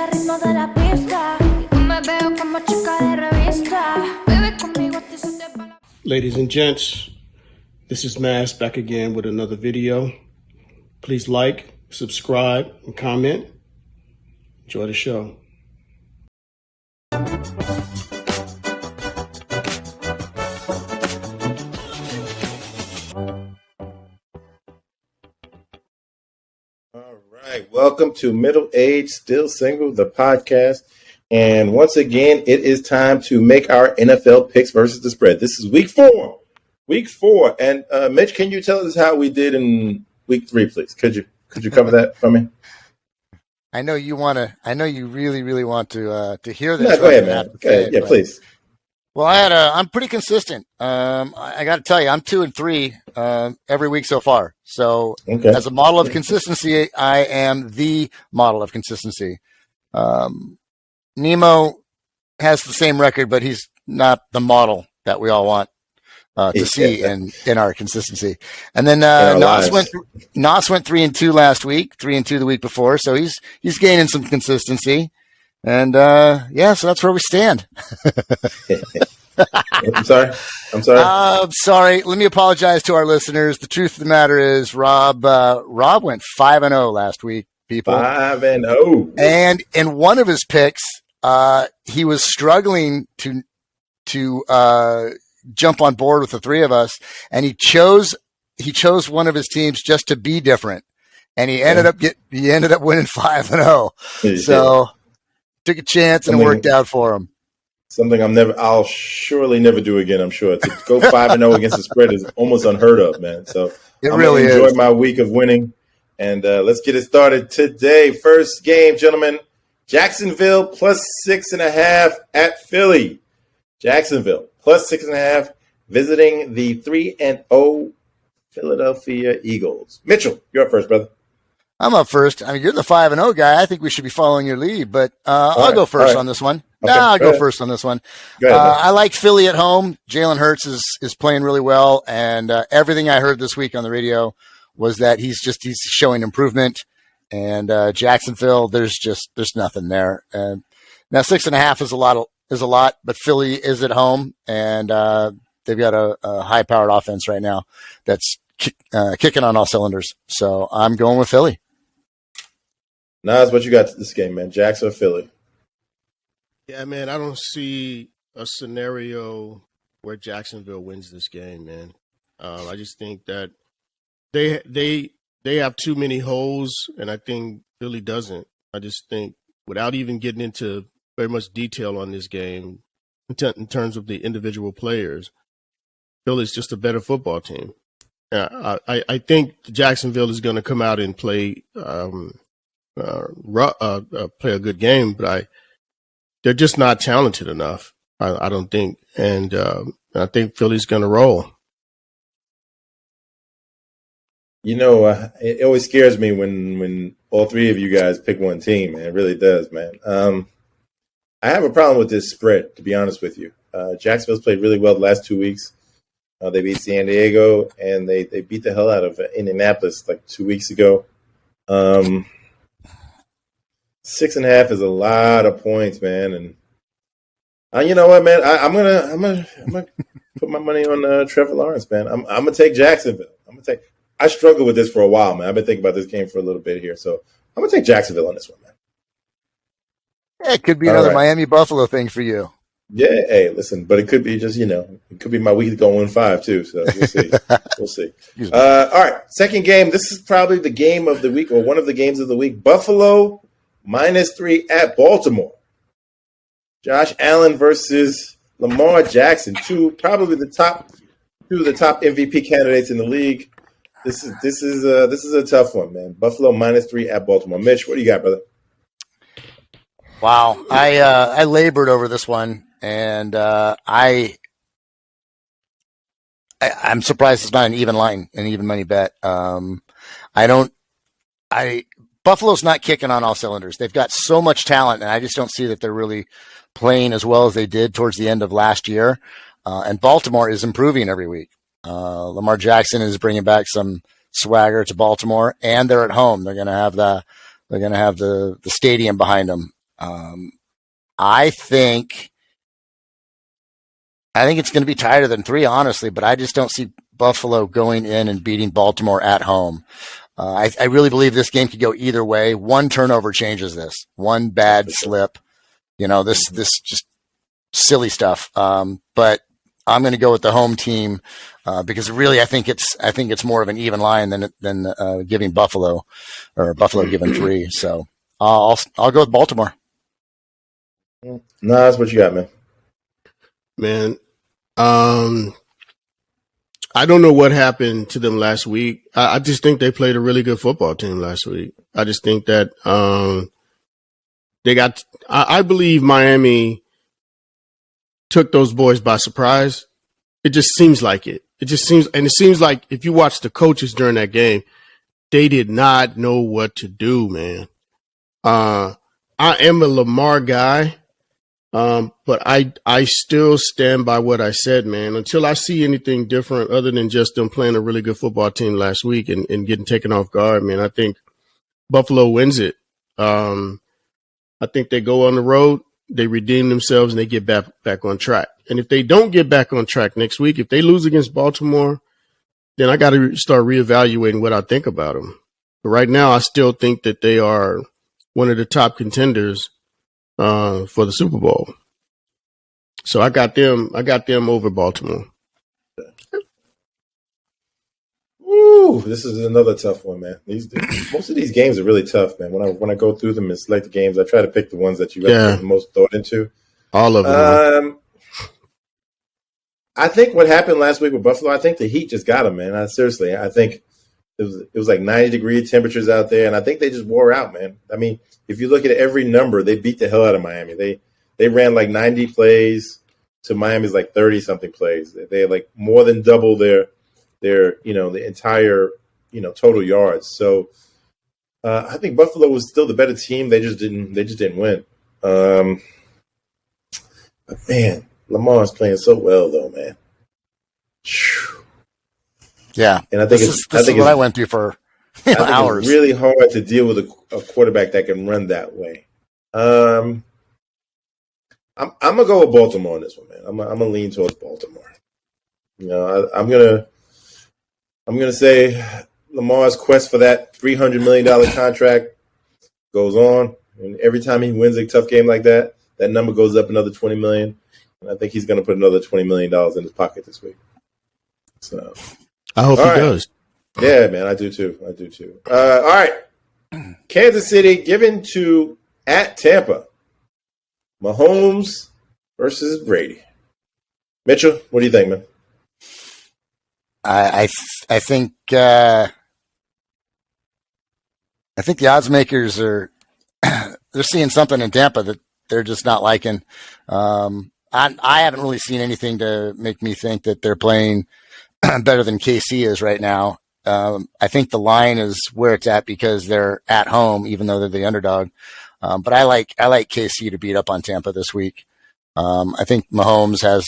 ritmo de la pista. Y tú me veo como chica de revista. Bebe conmigo, a ti se te va la... Ladies and gents, this is Mass back again with another video. Please like, subscribe, and comment. Enjoy the show. All right, welcome to Middle Age Still Single, the podcast. And once again, it is time to make our NFL picks versus the spread. This is week four. And Mitch, can you tell us how we did in week 3, please? Could you cover that for me? I know you really want to hear this. No, go ahead, man. Go ahead. Yeah, please. Well, I'm pretty consistent. I got to tell you, I'm 2-3 every week so far. So As a model of consistency, I am the model of consistency. Nemo has the same record, but he's not the model that we all want to see in our consistency. And then Nos went 3-2 last week, 3-2 the week before. So he's gaining some consistency. And so that's where we stand. I'm sorry. I'm sorry. Let me apologize to our listeners. The truth of the matter is Rob went 5-0 last week, people. 5-0. And in one of his picks, he was struggling to jump on board with the three of us, and he chose one of his teams just to be different. And he ended up winning 5-0. So took a chance and it worked out for him. Something I'll surely never do again. I'm sure to go 5-0 against the spread is almost unheard of, man. So I'm really enjoy my week of winning, and let's get it started today. First game, gentlemen, Jacksonville plus 6.5 at Philly. Jacksonville plus 6.5, visiting the 3-0 Philadelphia Eagles. Mitchell, you're up first, brother. I'm up first. I mean, you're the 5-0 guy. I think we should be following your lead, but I'll go first on this one. Okay, I'll go first on this one. I like Philly at home. Jalen Hurts is playing really well, and everything I heard this week on the radio was that he's showing improvement. And Jacksonville, there's nothing there. And now 6.5 is a lot, but Philly is at home, and they've got a high-powered offense right now that's kicking on all cylinders. So I'm going with Philly. Nas, what you got to this game, man? Jacks or Philly? Yeah, man, I don't see a scenario where Jacksonville wins this game, man. I just think that they have too many holes, and I think Philly doesn't. I just think, without even getting into very much detail on this game, in terms of the individual players, Philly's just a better football team. I think Jacksonville is going to come out and play a good game, but they're just not talented enough. I don't think, and I think Philly's going to roll. You know, it always scares me when all three of you guys pick one team, man. It really does, man. I have a problem with this spread, to be honest with you. Jacksonville's played really well the last 2 weeks. They beat San Diego, and they beat the hell out of Indianapolis like 2 weeks ago. 6.5 is a lot of points, man. And you know what, man? I'm gonna put my money on Trevor Lawrence, man. I'm gonna take Jacksonville. I struggled with this for a while, man. I've been thinking about this game for a little bit here, so I'm gonna take Jacksonville on this one, man. Yeah, it could be another Miami Buffalo thing for you. Yeah, hey, listen, but it could be just, it could be my week going 5 too. So we'll see. We'll see. All right, second game. This is probably the game of the week, or one of the games of the week. Buffalo -3 at Baltimore. Josh Allen versus Lamar Jackson, two of the top MVP candidates in the league. This is a tough one, man. Buffalo -3 at Baltimore. Mitch, what do you got, brother? Wow, I labored over this one, and I'm surprised it's not an even line, an even money bet. Buffalo's not kicking on all cylinders. They've got so much talent, and I just don't see that they're really playing as well as they did towards the end of last year. And Baltimore is improving every week. Lamar Jackson is bringing back some swagger to Baltimore, and they're at home. They're going to have the stadium behind them. I think it's going to be tighter than 3, honestly, but I just don't see Buffalo going in and beating Baltimore at home. I really believe this game could go either way. One turnover changes this. One bad slip. This just silly stuff. But I'm going to go with the home team because really I think it's more of an even line than giving Buffalo or Buffalo giving 3. So I'll go with Baltimore. No, that's what you got, man. Man, I don't know what happened to them last week. I just think they played a really good football team last week. I just think that they got. I believe Miami took those boys by surprise. It just seems like it. It seems like if you watch the coaches during that game, they did not know what to do, man. I am a Lamar guy. But I still stand by what I said, man. Until I see anything different other than just them playing a really good football team last week and getting taken off guard, man, I think Buffalo wins it. I think they go on the road, they redeem themselves, and they get back on track. And if they don't get back on track next week, if they lose against Baltimore, then I got to start reevaluating what I think about them. But right now, I still think that they are one of the top contenders for the Super Bowl. So I got them over Baltimore. Ooh, this is another tough one, man. Most of these games are really tough, man. When I go through them and select the games, I try to pick the ones that you put the most thought into. All of them. I think what happened last week with Buffalo, I think the heat just got them, man. I think it was like 90-degree temperatures out there, and I think they just wore out, man. I mean, if you look at every number, they beat the hell out of Miami. They ran like 90 plays to Miami's like 30-something plays. They had like more than double their the entire total yards. So I think Buffalo was still the better team. They just didn't win. But man, Lamar's playing so well though, man. Yeah, and I think this is what I went through for hours. It's really hard to deal with a quarterback that can run that way. I'm gonna go with Baltimore on this one, man. I'm gonna lean towards Baltimore. I'm gonna say Lamar's quest for that $300 million contract goes on, and every time he wins a tough game like that, that number goes up another $20 million. And I think he's gonna put another $20 million in his pocket this week. So I hope he does. Yeah, man, I do too. All right. Kansas City given to at Tampa. Mahomes versus Brady. Mitchell, what do you think, man? I think the odds makers are they're seeing something in Tampa that they're just not liking. I haven't really seen anything to make me think that they're playing better than KC is right now. I think the line is where it's at because they're at home, even though they're the underdog. But I like KC to beat up on Tampa this week. I think Mahomes has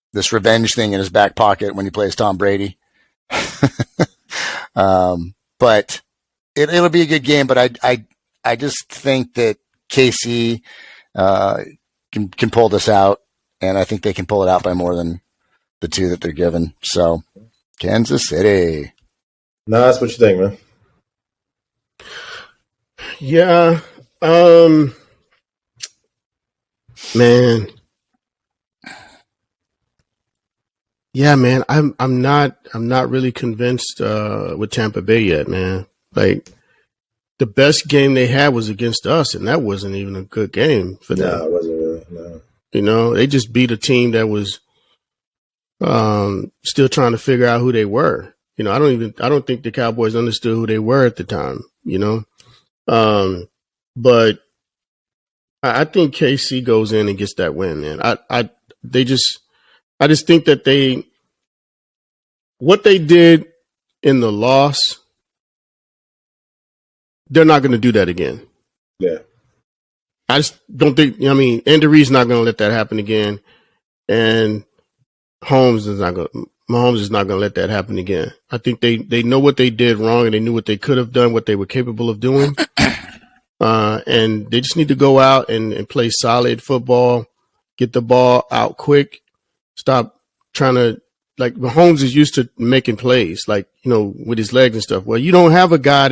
this revenge thing in his back pocket when he plays Tom Brady. But it'll be a good game. But I just think that KC can pull this out, and I think they can pull it out by more than the 2 that they're given. So Kansas City. No, that's what you think, man. Yeah. Man. Yeah, man. I'm not really convinced with Tampa Bay yet, man. Like the best game they had was against us, and that wasn't even a good game for them. No, it wasn't really. No. They just beat a team that was still trying to figure out who they were. I don't think the Cowboys understood who they were at the time, but I think KC goes in and gets that win, man. I just think that what they did in the loss, they're not going to do that again. Yeah. I just don't think, Andy Reid's not going to let that happen again. And Mahomes is not going to let that happen again. I think they know what they did wrong and they knew what they could have done, what they were capable of doing. And they just need to go out and play solid football, get the ball out quick, stop trying to, like Mahomes is used to making plays, like, with his legs and stuff. Well, you don't have a guy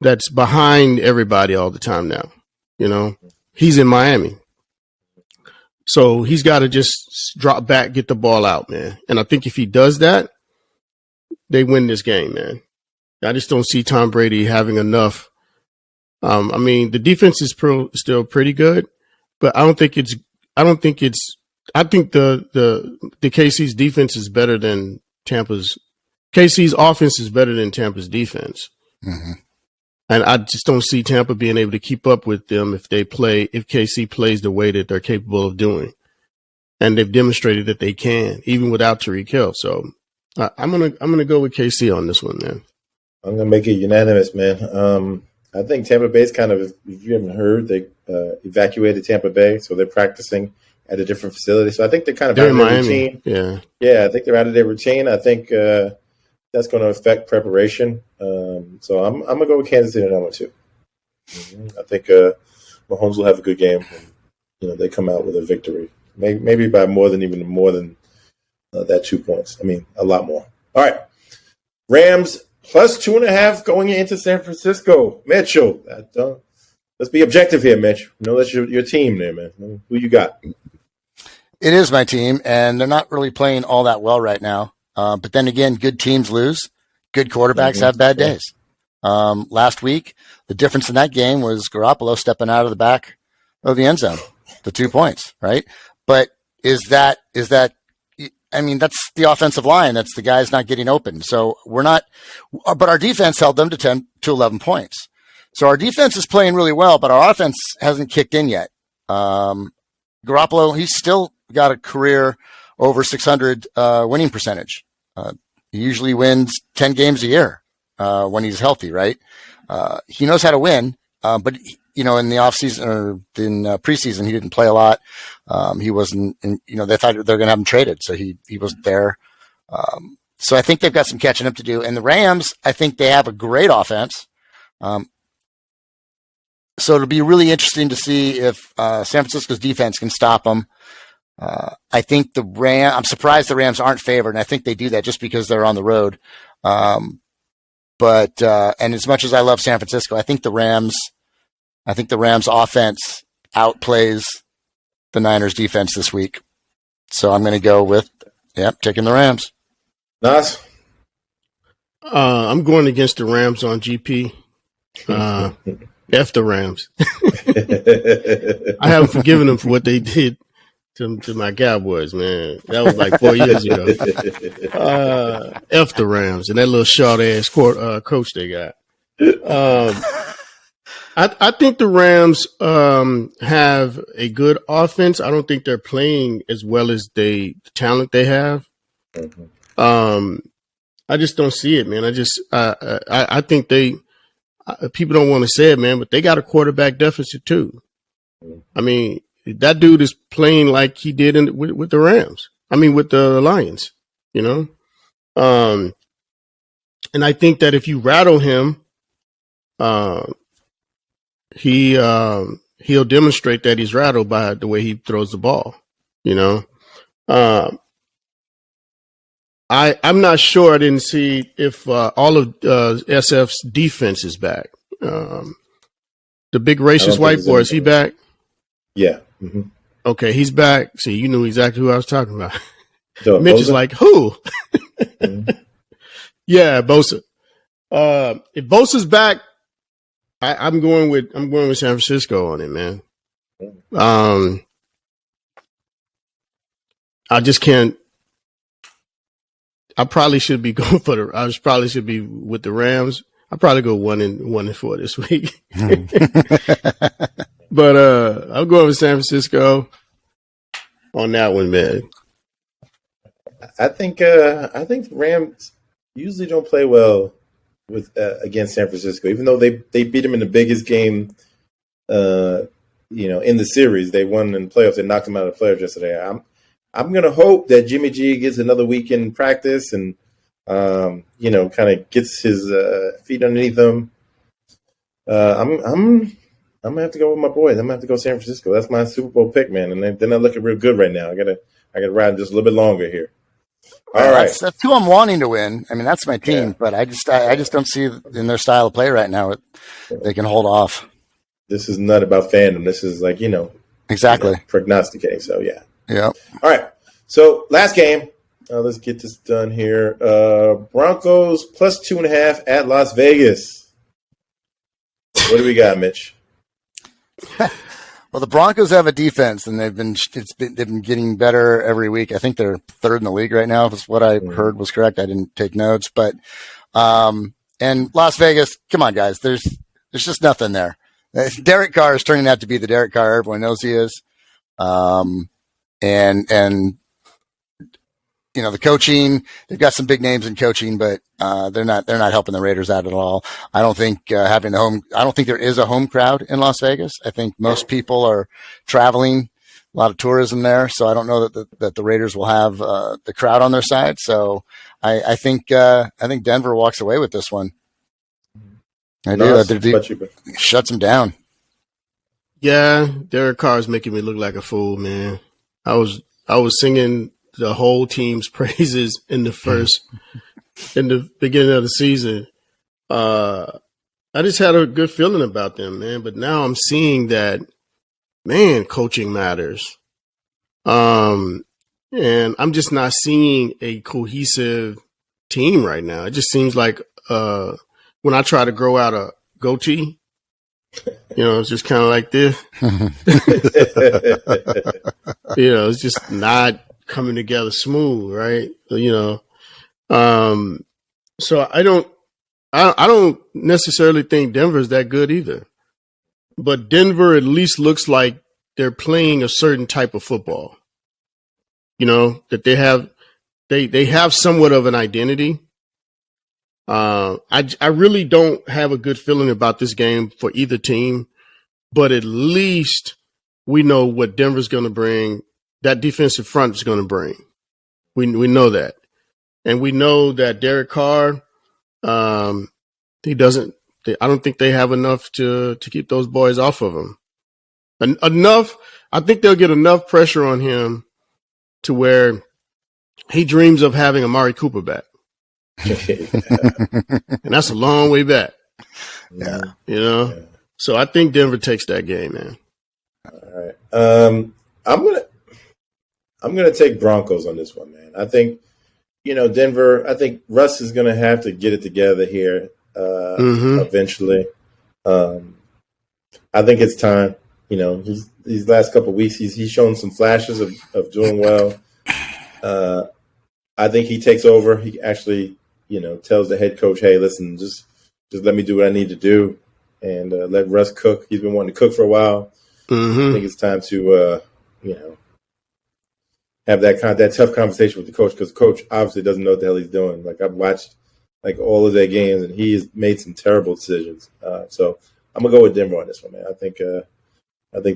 that's behind everybody all the time now. He's in Miami. So he's got to just drop back, get the ball out, man. And I think if he does that, they win this game, man. I just don't see Tom Brady having enough. The defense is still pretty good, but I think the KC's defense is better than Tampa's. KC's offense is better than Tampa's defense. Mm-hmm. And I just don't see Tampa being able to keep up with them if KC plays the way that they're capable of doing. And they've demonstrated that they can, even without Tyreek Hill. So I'm gonna go with KC on this one, man. I'm gonna make it unanimous, man. I think Tampa Bay's kind of, if you haven't heard, they evacuated Tampa Bay, so they're practicing at a different facility. So I think they're kind of out of their routine. Yeah, I think they're out of their routine. I think that's going to affect preparation. So I'm going to go with Kansas City on that one too. I think Mahomes will have a good game. And, they come out with a victory, maybe by more than that 2 points. A lot more. All right, Rams plus 2.5 going into San Francisco. Mitchell, let's be objective here, Mitch. That's your team there, man. Who you got? It is my team, and they're not really playing all that well right now. But then again, good teams lose. Good quarterbacks have bad days. Last week, the difference in that game was Garoppolo stepping out of the back of the end zone, the 2 points, right? But that's the offensive line. That's the guys not getting open. So but our defense held them to 10 to 11 points. So our defense is playing really well, but our offense hasn't kicked in yet. Garoppolo, he's still got a career over 600 winning percentage. He usually wins 10 games a year when he's healthy, right? He knows how to win, but in the offseason or in preseason, he didn't play a lot. He wasn't, they thought they were going to have him traded, so he wasn't there. So I think they've got some catching up to do. And the Rams, I think they have a great offense. So it'll be really interesting to see if San Francisco's defense can stop them. I think I'm surprised the Rams aren't favored, and I think they do that just because they're on the road. And as much as I love San Francisco, I think the Rams offense outplays the Niners defense this week. So I'm going to go with, taking the Rams. Nas? I'm going against the Rams on GP. F the Rams. I haven't forgiven them for what they did to my Cowboys, man. That was like 4 years ago. F the Rams and that little short-ass coach they got. I think the Rams have a good offense. I don't think they're playing as well as the talent they have. I just don't see it, man. I think people don't want to say it, man, but they got a quarterback deficit too. That dude is playing like he did with the Rams. With the Lions, And I think that if you rattle him, he'll demonstrate that he's rattled by the way he throws the ball. I'm not sure. I didn't see if all of SF's defense is back. The big racist white boy, is he back? Yeah. Mm-hmm. Okay, he's back. See, you knew exactly who I was talking about. So, Mitch Bosa? is like, who? Mm-hmm. Yeah, Bosa. If Bosa's back, I'm going with San Francisco on it, man. I just can't. I probably should be going probably should be with the Rams. I'll probably go 1-4 this week. But I'll go with San Francisco on that one, man. I think the Rams usually don't play well with against San Francisco, even though they beat them in the biggest game, in the series. They won in the playoffs. They knocked them out of the playoffs yesterday. I'm going to hope that Jimmy G gets another week in practice and, kind of gets his feet underneath him. I'm gonna have to go with my boys. I'm gonna have to go San Francisco. That's my Super Bowl pick, man. And they're not looking real good right now. I gotta ride just a little bit longer here. All right. That's who I'm wanting to win. I mean, that's my team, but I just don't see in their style of play right now they can hold off. This is not about fandom. This is like, exactly prognosticating. So yeah. All right. So last game. Let's get this done here. Broncos plus 2.5 at Las Vegas. What do we got, Mitch? Well, the Broncos have a defense, and they've been getting better every week. I think they're third in the league right now. If it's what I heard was correct. I didn't take notes, but and Las Vegas, come on, guys. There's just nothing there. Derek Carr is turning out to be the Derek Carr everyone knows he is, and the coaching. They've got some big names in coaching, but they're not helping the Raiders out at all. I don't think I don't think there is a home crowd in Las Vegas. I think most people are traveling, a lot of tourism there. So I don't know that the Raiders will have the crowd on their side. So I think Denver walks away with this one. I do. Shuts them down. Yeah, Derek Carr is making me look like a fool, man. I was singing the whole team's praises in the beginning of the season. I just had a good feeling about them, man. But now I'm seeing that, man, coaching matters. And I'm just not seeing a cohesive team right now. It just seems like when I try to grow out a goatee, it's just kind of like this. It's just not coming together smooth, right? So I don't necessarily think Denver's that good either. But Denver at least looks like they're playing a certain type of football. That they have somewhat of an identity. I really don't have a good feeling about this game for either team, but at least we know what Denver's going to bring. That defensive front is going to bring. We know that. And we know that Derek Carr, I don't think they have enough to keep those boys off of him. Enough, I think they'll get enough pressure on him to where he dreams of having Amari Cooper back. And that's a long way back. Yeah. So I think Denver takes that game, man. All right. I'm gonna take Broncos on this one, man. I think, Denver. I think Russ is gonna have to get it together here eventually. I think it's time. These last couple of weeks, he's shown some flashes of doing well. I think he takes over. He actually, tells the head coach, "Hey, listen, just let me do what I need to do, and let Russ cook. He's been wanting to cook for a while. I think it's time to, have that tough conversation with the coach, because coach obviously doesn't know what the hell he's doing. Like, I've watched all of their games, and he has made some terrible decisions. So I'm gonna go with Denver on this one, man. I think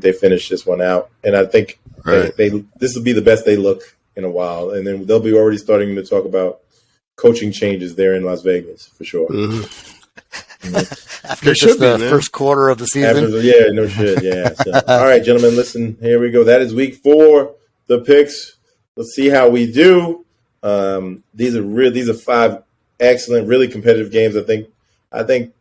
they finish this one out, and I think this will be the best they look in a while, and then they'll be already starting to talk about coaching changes there in Las Vegas for sure. After just the first quarter of the season. No shit. Yeah. So, all right, gentlemen, listen, here we go. That is week 4, the picks. Let's see how we do. These are 5 excellent, really competitive games. I think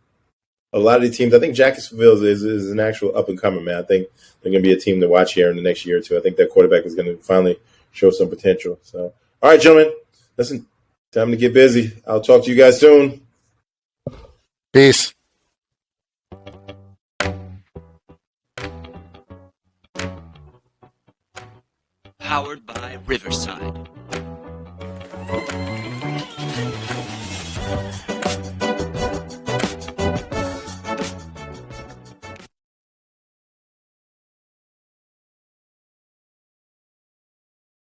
a lot of the teams, I think Jacksonville is an actual up and coming, man. I think they're going to be a team to watch here in the next year or two. I think that quarterback is going to finally show some potential. So, all right, gentlemen, listen, time to get busy. I'll talk to you guys soon. Peace. Powered by Riverside.